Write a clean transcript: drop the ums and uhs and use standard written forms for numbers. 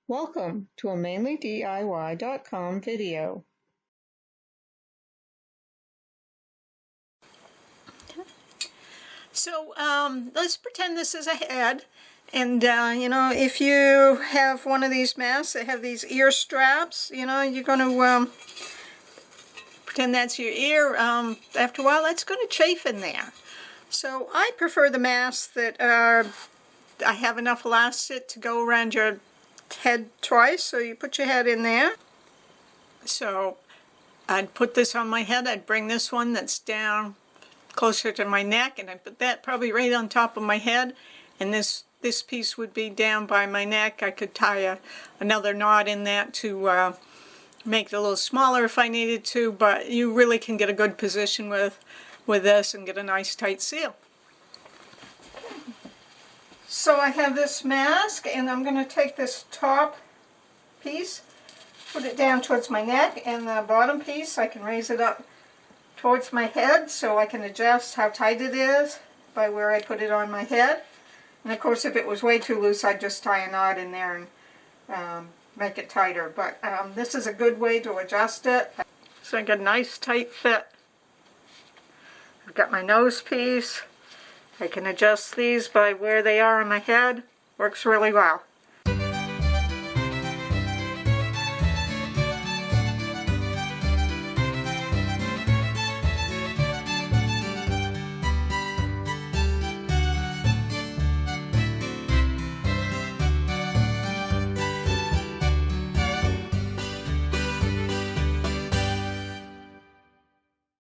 Welcome to a MainlyDIY.com video. So let's pretend this is a head, and if you have one of these masks that have these ear straps, you're going to pretend that's your ear. After a while, that's going to chafe in there. So I prefer the masks that I have enough elastic to go around your head twice, so you put your head in there. So I'd put this on my head, I'd bring this one that's down closer to my neck, and I'd put that probably right on top of my head, and this piece would be down by my neck. I could tie another knot in that to make it a little smaller if I needed to, but you really can get a good position with this and get a nice tight seal. So I have this mask, and I'm going to take this top piece, put it down towards my neck, and the bottom piece I can raise it up towards my head so I can adjust how tight it is by where I put it on my head. And of course, if it was way too loose, I'd just tie a knot in there and make it tighter. But this is a good way to adjust it. So I got a nice tight fit. I've got my nose piece. I can adjust these by where they are on my head. Works really well.